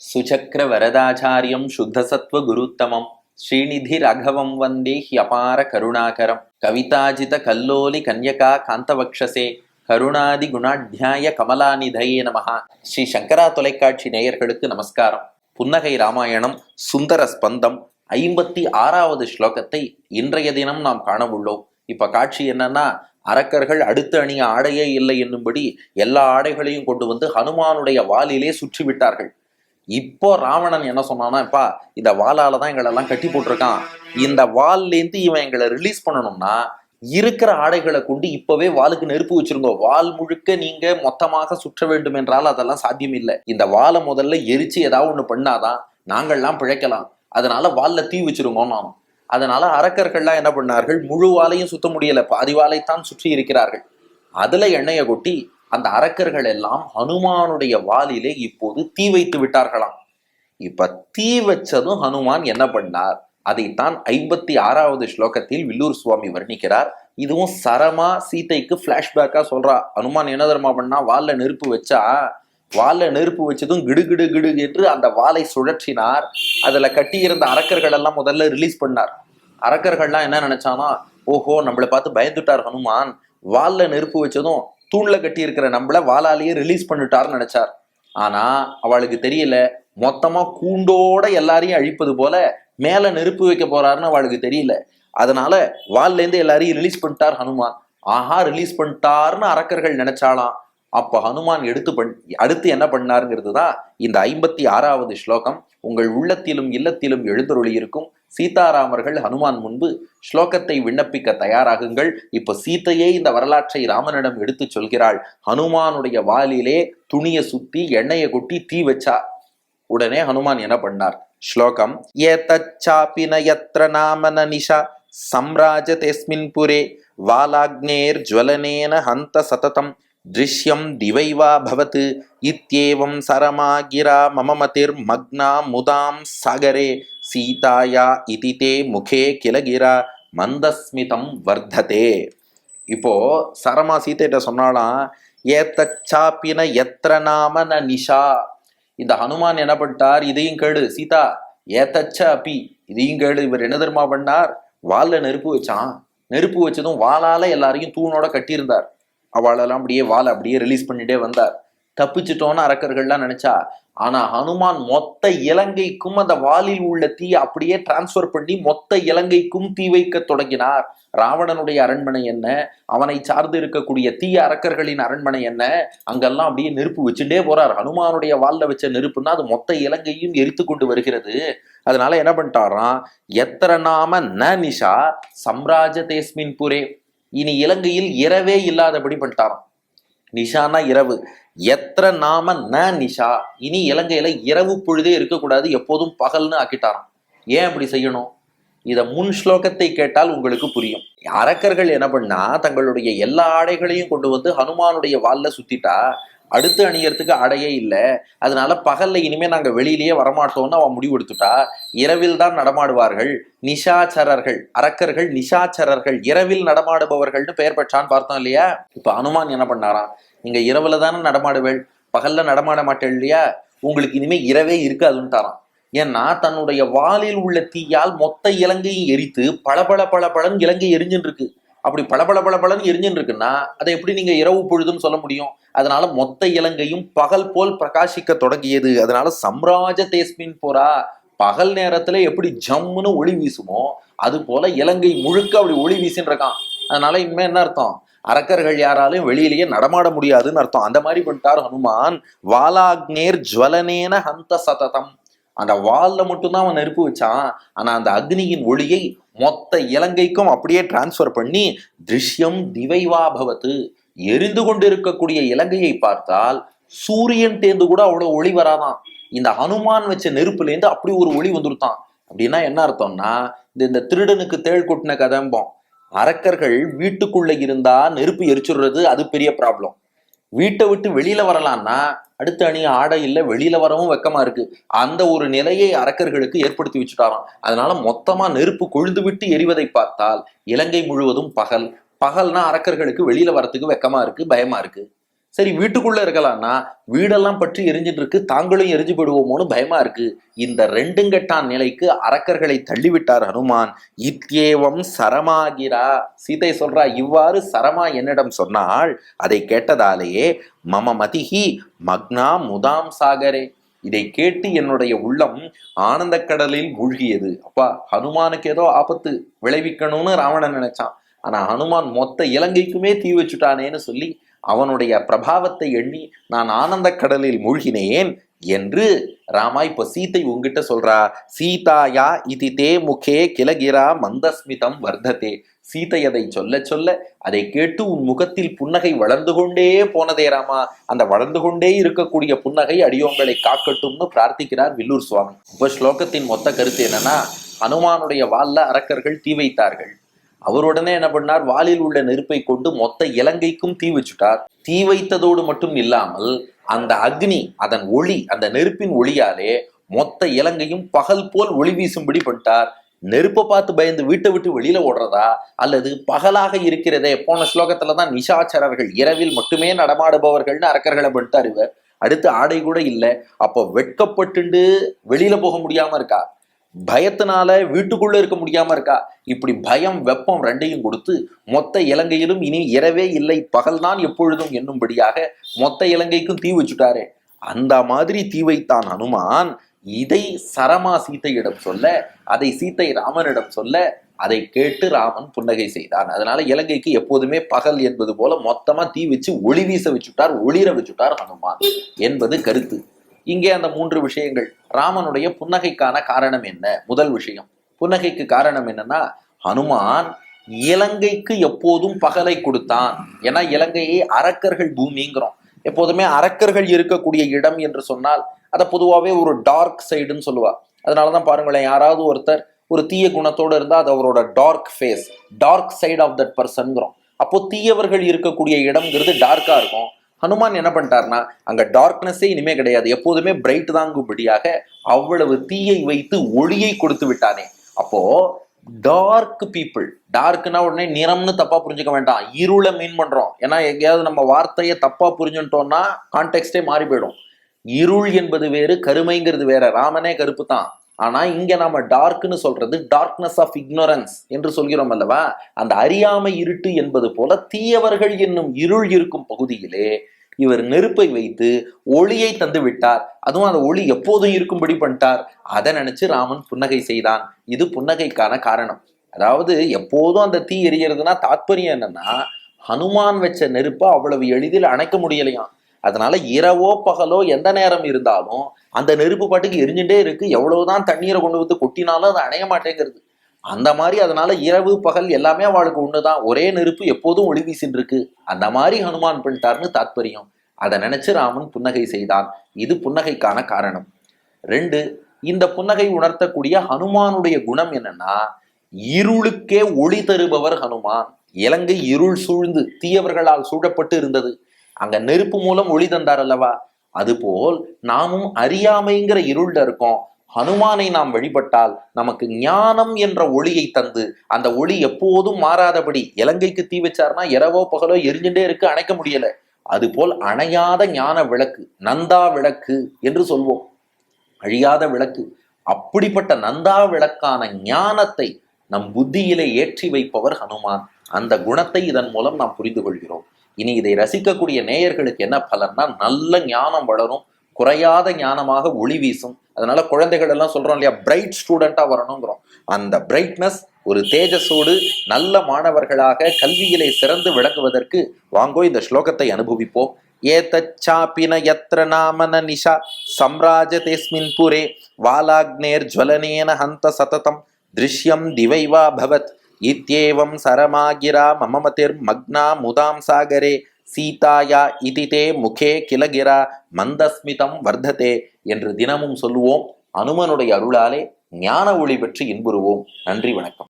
சுசக்ர வரதாச்சாரியம் சுத்தசத்வ குருத்தமம் ஸ்ரீநிதி ரகவம் வந்தே ஹியபார கருணாகரம் கவிதாஜித கல்லோலி கன்யகா காந்தவக்ஷசே கருணாதி குணாட்யாய கமலாநிதயே நமஹா. ஸ்ரீ சங்கரா தொலைக்காட்சி நேயர்களுக்கு நமஸ்காரம். புன்னகை ராமாயணம் சுந்தர ஸ்பந்தம் 56வது ஸ்லோகத்தை இன்றைய தினம் நாம் காண உள்ளோம். இப்ப காட்சி என்னன்னா, அரக்கர்கள் அடுத்து அணிய ஆடையே இல்லை என்னும்படி எல்லா ஆடைகளையும் கொண்டு வந்து ஹனுமானுடைய வாலிலே சுற்றி விட்டார்கள். இப்போ ராவணன் என்ன சொன்னானா, இப்பா இந்த வாளால தான் எங்களெல்லாம் கட்டி போட்டிருக்கான், இந்த வால்லேருந்து இவன் எங்களை ரிலீஸ் பண்ணணும்னா இருக்கிற ஆடைகளை கொண்டு இப்பவே வாளுக்கு நெருப்பு வச்சிருங்கோ. வால் முழுக்க நீங்க மொத்தமாக சுற்ற வேண்டும் என்றால் அதெல்லாம் சாத்தியம் இல்லை. இந்த வாளை முதல்ல எரிச்சு ஏதாவது ஒண்ணு பண்ணாதான் நாங்கள்லாம் பிழைக்கலாம். அதனால வால்ல தீ வச்சிருங்கோ நானும். அதனால அரக்கர்கள்லாம் என்ன பண்ணார்கள், முழு வாளையும் சுத்த முடியல, பாதி வாளைத்தான் சுற்றி இருக்கிறார்கள். அதுல எண்ணெயை கொட்டி அந்த அரக்கர்கள் எல்லாம் ஹனுமானுடைய வாலிலே இப்போது தீ வைத்து விட்டார்களாம். இப்ப தீ வச்சதும் ஹனுமான் என்ன பண்ணார், அதைத்தான் 56வது ஸ்லோகத்தில் வில்லூர் சுவாமி வர்ணிக்கிறார். இதுவும் சரமா சீதைக்கு பிளாஷ்பேக்கா சொல்றா. ஹனுமான் என்ன தர்மா பண்ணா, வால்ல நெருப்பு வச்சா, வால்ல நெருப்பு வச்சதும் கிடு கிடு கிடு என்று அந்த வாளை சுழற்றினார். அதுல கட்டியிருந்த அரக்கர்கள் எல்லாம் முதல்ல ரிலீஸ் பண்ணார். அரக்கர்கள்லாம் என்ன நினைச்சானா, ஓஹோ நம்மளை பார்த்து பயந்துட்டார் ஹனுமான், வால்ல நெருப்பு வச்சதும் தூண்ல கட்டி இருக்கிற நம்மள வாளாலேயே ரிலீஸ் பண்ணிட்டார்னு நினைச்சார். ஆனா அவளுக்கு தெரியல, மொத்தமா கூண்டோட எல்லாரையும் அழிப்பது போல மேல நெருப்பு வைக்க போறாருன்னு அவளுக்கு தெரியல. அதனால வால்ல இருந்து எல்லாரையும் ரிலீஸ் பண்ணிட்டார் ஹனுமான். ஆஹா ரிலீஸ் பண்ணிட்டார்னு அரக்கர்கள் நினைச்சாலாம். அப்ப ஹனுமான் அடுத்து என்ன பண்ணாருங்கிறது தான் இந்த 56வது ஸ்லோகம். உங்கள் உள்ளத்திலும் இல்லத்திலும் எழுந்தருளி இருக்கும் சீதாராமர்கள் ஹனுமான் முன்பு ஸ்லோகத்தை விண்ணப்பிக்க தயாராகுங்கள். இப்ப சீதையே இந்த வரலாற்றை ராமனிடம் எடுத்து சொல்கிறாள். ஹனுமானுடைய வாலிலே துணியை சுத்தி எண்ணெயை கொட்டி தீ வச்சா. உடனே ஹனுமான் என்ன பண்ணார், ஸ்லோகம் ஏதச்சாபின யத்ர நாமன நிஷா சம்ராஜதேஸ்மின் புரே வாலாக்னேர் ஜ்வலனேன ஹந்த சததம் திருஷ்யம் திவைவா பவத் இத்யேவம் சரமா கிரா மம மதிர் மக்னா முதாம் சாகரே சீதாயா இதிதே முகே கிலகிரா மந்தஸ்மிதம் வர்த்ததே. இப்போ சரமா சீதைட்ட சொன்னாலாம், ஏத்தச்சாப்பின எத்திர நாம ந நிஷா. இந்த ஹனுமான் என்ன பண்ணிட்டார், இதையும் கேடு சீதா, ஏத்தச்ச அப்பி இதையும் கேடு. இவர் என்ன தெரியுமா பண்ணார், வால்ல நெருப்பு வச்சான். நெருப்பு வச்சதும் வாளால எல்லாரையும் தூணோட கட்டியிருந்தார். அவளெல்லாம் அப்படியே வாழை அப்படியே ரிலீஸ் பண்ணிட்டே வந்தார். தப்பிச்சிட்டோன்னு அரக்கர்கள்லாம் நினைச்சா. ஆனா ஹனுமான் மொத்த இலங்கைக்கும் அந்த வாலில் உள்ள தீ அப்படியே டிரான்ஸ்பர் பண்ணி மொத்த இலங்கைக்கும் தீ வைக்க தொடங்கினார். ராவணனுடைய அரண்மனை என்ன, அவனை சார்ந்து இருக்கக்கூடிய தீய அரக்கர்களின் அரண்மனை என்ன, அங்கெல்லாம் அப்படியே நெருப்பு வச்சுட்டே போறார். ஹனுமானுடைய வால்ல வச்ச நெருப்புன்னா அது மொத்த இலங்கையும் எரித்து கொண்டு வருகிறது. அதனால என்ன பண்ணிட்டாராம், எத்திர நாம ந நிஷா சம்ராஜ தேஸ்மின் புரே. இனி இலங்கையில் இரவே இல்லாதபடி பண்ணிட்டாராம். நிஷானா இரவு, எத்திர நாம ந நிஷா, இனி இலங்கையில இரவு பொழுதே இருக்கக்கூடாது, எப்போதும் பகல்னு ஆக்கிட்டாராம். ஏன் அப்படி செய்யணும், இத முன் ஸ்லோகத்தை கேட்டால் உங்களுக்கு புரியும். அரக்கர்கள் என்ன பண்ணா, தங்களுடைய எல்லா ஆடைகளையும் கொண்டு வந்து ஹனுமானுடைய வால்ல சுத்திட்டா, அடுத்து அணியறதுக்கு ஆடையே இல்லை. அதனால பகல்ல இனிமே நாங்க வெளியிலேயே வரமாட்டோம்னு அவன் முடிவெடுத்துட்டா. இரவில் தான் நடமாடுவார்கள் நிஷாச்சரர்கள், அரக்கர்கள் நிஷாச்சரர்கள், இரவில் நடமாடுபவர்கள்னு பெயர் பெற்றான்னு பார்த்தோம் இல்லையா. இப்ப ஹனுமான் என்ன பண்ணாராம், நீங்க இரவுல தானே நடமாடுவேள், பகல்ல நடமாட மாட்டேன் இல்லையா, உங்களுக்கு இனிமே இரவே இருக்காதுன்னுட்டாராம். ஏன்னா தன்னுடைய வாலில் உள்ள தீயால் மொத்த இலங்கையும் எரித்து பளபள பளபளன்னு இலங்கை எரிஞ்சுன்னு இருக்கு. அப்படி பளபள பளபளன்னு எரிஞ்சுன்னு இருக்குன்னா அதை எப்படி நீங்க இரவு பொழுதுன்னு சொல்ல முடியும். அதனால மொத்த இலங்கையும் பகல் போல் பிரகாசிக்க தொடங்கியது. அதனால சம்ராஜ தேஸ்மின் போரா, பகல் நேரத்துல எப்படி ஜம்முன்னு ஒளி வீசுமோ அது போல இலங்கை முழுக்க அப்படி ஒளி வீசின்னு இருக்கான். அதனால இனிமே என்ன அர்த்தம், அரக்கர்கள் யாராலும் வெளியிலேயே நடமாட முடியாதுன்னு அர்த்தம். அந்த மாதிரி பண்ணிட்டார் ஹனுமான். வாலாக்னேர் ஜ்வலனேன ஹந்த சததம், அந்த வால்ல மட்டும்தான் அவன் நெருப்பு வச்சான். ஆனா அந்த அக்னியின் ஒளியை மொத்த இலங்கைக்கும் அப்படியே டிரான்ஸ்பர் பண்ணி திருஷ்யம் திவைவா பவத்து, எரிந்து கொண்டு இருக்கக்கூடிய இலங்கையை பார்த்தால் சூரியன் தேர்ந்து கூட அவ்வளவு ஒளி வராதான். இந்த ஹனுமான் வச்ச நெருப்புல இருந்து அப்படி ஒரு ஒளி வந்துருத்தான். அப்படின்னா என்ன அர்த்தம்னா, இந்த திருடனுக்கு தேள் கொட்டின கதம்போம். அரக்கர்கள் வீட்டுக்குள்ள இருந்தா நெருப்பு எரிச்சுடுறது அது பெரிய ப்ராப்ளம். வீட்டை விட்டு வெளியில வரலான்னா அடுத்த அணி ஆடை இல்லை, வெளியில வரவும் வெக்கமா இருக்கு. அந்த ஒரு நிலையை அரக்கர்களுக்கு ஏற்படுத்தி வச்சுட்டாராம். அதனால மொத்தமா நெருப்பு கொழுந்து விட்டு எரிவதை பார்த்தால் இலங்கை முழுவதும் பகல். பகல்னா அரக்கர்களுக்கு வெளியில வரத்துக்கு வெக்கமா இருக்கு, பயமா இருக்கு. சரி, வீட்டுக்குள்ள இருக்கலாம்னா வீடெல்லாம் பற்றி எரிஞ்சிட்டு இருக்கு, தாங்களும் எரிஞ்சு போடுவோமோன்னு பயமா இருக்கு. இந்த ரெண்டுங்கட்டான் நிலைக்கு அரக்கர்களை தள்ளிவிட்டார் ஹனுமான். இத்யேவம் சரமாகிரா, சீதை சொல்றா, இவ்வாறு சரமா என்னிடம் சொன்னாள். அதை கேட்டதாலேயே மம மதிஹி மக்னா முதாம் சாகரே, இதை கேட்டு என்னுடைய உள்ளம் ஆனந்த கடலில் மூழ்கியது. அப்பா, ஹனுமானுக்கு ஏதோ ஆபத்து விளைவிக்கணும்னு ராவணன் நினைச்சான். ஆனா ஹனுமான் மொத்த இலங்கைக்குமே தீ வச்சுட்டானேன்னு சொல்லி அவனுடைய பிரபாவத்தை எண்ணி நான் ஆனந்த கடலில் மூழ்கினேன் என்று ராமா இப்ப சீத்தை உங்ககிட்ட சொல்றா. சீதாயா இது தே முகே கிலகிரா மந்தஸ்மிதம் வர்த்ததே. சீதை அதை சொல்ல சொல்ல அதை கேட்டு உன் முகத்தில் புன்னகை வளர்ந்து கொண்டே போனதே ராமா. அந்த வளர்ந்து கொண்டே இருக்கக்கூடிய புன்னகை அடியோங்களை காக்கட்டும்னு பிரார்த்திக்கிறார் வில்லூர் சுவாமி. இப்ப ஸ்லோகத்தின் மொத்த கருத்து என்னன்னா, ஹனுமானுடைய வால்ல அரக்கர்கள் தீ வைத்தார்கள். அவருடனே என்ன பண்ணார், வாலில் உள்ள நெருப்பை கொண்டு மொத்த இலங்கைக்கும் தீ வச்சுட்டார். தீ வைத்ததோடு மட்டும் இல்லாமல் அந்த அக்னி, அதன் ஒளி, அந்த நெருப்பின் ஒளியாலே மொத்த இலங்கையும் பகல் போல் ஒளி வீசும்படி பண்ணிட்டார். நெருப்பை பார்த்து பயந்து வீட்டை விட்டு வெளியில ஓடுறதா அல்லது பகலாக இருக்கிறதே, போன ஸ்லோகத்துலதான் நிஷாச்சரர்கள், இரவில் மட்டுமே நடமாடுபவர்கள்னு அரக்கர்களை பண்ணிட்டார் இவர். அடுத்து ஆடை கூட இல்லை. அப்போ வெட்கப்பட்டு வெளியில போக முடியாம இருக்கா, பயத்தினால வீட்டுக்குள்ள இருக்க முடியாம இருக்கா. இப்படி பயம் வெப்பம் ரெண்டையும் கொடுத்து மொத்த இலங்கையிலும் இனி இரவே இல்லை பகல்தான் எப்பொழுதும் என்னும்படியாக மொத்த இலங்கைக்கும் தீ வச்சுட்டாரே. அந்த மாதிரி தீ வைத்தான் ஹனுமான். இதை சரமா சீத்தையிடம் சொல்ல, அதை சீத்தை ராமனிடம் சொல்ல, அதை கேட்டு ராமன் புன்னகை செய்தான். அதனால இலங்கைக்கு எப்போதுமே பகல் என்பது போல மொத்தமா தீ வச்சு ஒளி வீச வச்சுட்டார், ஒளிர வச்சுட்டார் ஹனுமான் என்பது கருத்து. இங்கே அந்த 3 விஷயங்கள். ராமனுடைய புன்னகைக்கான காரணம் என்ன? முதல் விஷயம், புன்னகைக்கு காரணம் என்னன்னா, ஹனுமான் இலங்கைக்கு எப்போதும் பகலை கொடுத்தான். ஏன்னா இலங்கையை அரக்கர்கள் பூமிங்கிறோம். எப்போதுமே அரக்கர்கள் இருக்கக்கூடிய இடம் என்று சொன்னால் அதை பொதுவாகவே ஒரு டார்க் சைடுன்னு சொல்லுவா. அதனாலதான் பாருங்களேன், யாராவது ஒருத்தர் ஒரு தீய குணத்தோடு இருந்தால் அது அவரோட dark face, dark side of that பர்சன்கிறோம். அப்போ தீயவர்கள் இருக்கக்கூடிய இடம்ங்கிறது டார்க்கா இருக்கும். ஹனுமான் என்ன பண்ணிட்டார்னா, அங்க டார்க்னஸே இனிமே கிடையாது, எப்போதுமே பிரைட் தாங்கும்படியாக அவ்வளவு தீயை வைத்து ஒளியை கொடுத்து விட்டானே. அப்போ டார்க் பீப்புள், டார்க்னா உடனே நிறம்னு தப்பா புரிஞ்சுக்க வேண்டாம், இருளை மீன் பண்றோம். ஏன்னா எங்கேயாவது நம்ம வார்த்தையை தப்பா புரிஞ்சுட்டோம்னா கான்டெக்ஸ்டே மாறி போயிடும். இருள் என்பது வேறு, கருமைங்கிறது வேற. ராமனே கருப்பு தான். ஆனா இங்க நாம டார்க்னு சொல்றது டார்க்னஸ் ஆஃப் இக்னோரன்ஸ் என்று சொல்கிறோம் அல்லவா. அந்த அறியாமை இருட்டு என்பது போல தீயவர்கள் என்னும் இருள் இருக்கும் பகுதியிலே இவர் நெருப்பை வைத்து ஒளியை தந்து விட்டார். அதுவும் அந்த ஒளி எப்போதும் இருக்கும்படி பண்ணிட்டார். அதை நினைச்சு ராமன் புன்னகை செய்தான். இது புன்னகைக்கான காரணம். அதாவது எப்போதும் அந்த தீ எரியறதுன்னா தாத்பரியம் என்னன்னா, ஹனுமான் வச்ச நெருப்பை அவ்வளவு எளிதில் அணைக்க முடியலையாம். அதனால இரவோ பகலோ எந்த நேரம் இருந்தாலும் அந்த நெருப்பு பாட்டுக்கு எரிஞ்சுட்டே இருக்கு. எவ்வளவுதான் தண்ணீரை கொண்டு வந்து கொட்டினாலும் அது அணைய மாட்டேங்கிறது. அந்த மாதிரி அதனால இரவு பகல் எல்லாமே அவளுக்கு ஒண்ணுதான், ஒரே நெருப்பு எப்போதும் ஒளி வீசின்னு இருக்கு. அந்த மாதிரி ஹனுமான் பண்ணிட்டார்னு தாத்பரியம். அதை நினைச்சு ராமன் புன்னகை செய்தான். இது புன்னகைக்கான காரணம். 2, இந்த புன்னகை உணர்த்தக்கூடிய ஹனுமானுடைய குணம் என்னன்னா, இருளுக்கே ஒளி தருபவர் ஹனுமான். இலங்கை இருள் சூழ்ந்து தீயவர்களால் சூழப்பட்டு இருந்தது. அங்க நெருப்பு மூலம் ஒளி தந்தார் அல்லவா. அதுபோல் நாமும் அறியாமைங்கிற இருள்ல இருக்கோம். ஹனுமானை நாம் வழிபட்டால் நமக்கு ஞானம் என்ற ஒளியை தந்து, அந்த ஒளி எப்போதும் மாறாதபடி, இலங்கைக்கு தீ வச்சார்னா இரவோ பகலோ எரிஞ்சுட்டே இருக்கு, அணைக்க முடியல. அதுபோல் அணையாத ஞான விளக்கு, நந்தா விளக்கு என்று சொல்வோம், அழியாத விளக்கு. அப்படிப்பட்ட நந்தா விளக்கான ஞானத்தை நம் புத்தியிலே ஏற்றி வைப்பவர் ஹனுமான். அந்த குணத்தை இதன் மூலம் நாம் புரிந்து கொள்கிறோம். இனி இதை ரசிக்கக்கூடிய நேயர்களுக்கு என்ன பலன்னா, நல்ல ஞானம் வளரும், குறையாத ஞானமாக ஒளி வீசும். அதனால குழந்தைகள் எல்லாம் சொல்றோம் இல்லையா, பிரைட் ஸ்டூடெண்டா வரணுங்கிறோம். அந்த பிரைட்னஸ், ஒரு தேஜஸோடு நல்ல மாணவர்களாக கல்வியிலே சிறந்து விளங்குவதற்கு வாங்கோ இந்த ஸ்லோகத்தை அனுபவிப்போம். ஏதச்சாபின யத்ர நாமன நிஷா சம்ராஜதேஸ்மின் புரே வாலாக்னேர் ஜ்வலனேன ஹந்த சததம் திருஷ்யம் திவைவா பவத் இத்யேவம் சரமாகிரா மமமதிர் மக்னா முதாம் சாகரே சீதாயா இதிதே முகே கிலகிரா மந்தஸ்மிதம் வர்த்ததே என்று தினமும் சொல்லுவோம். அனுமனுடைய அருளாலே ஞான ஒளி பெற்று இன்புறுவோம். நன்றி, வணக்கம்.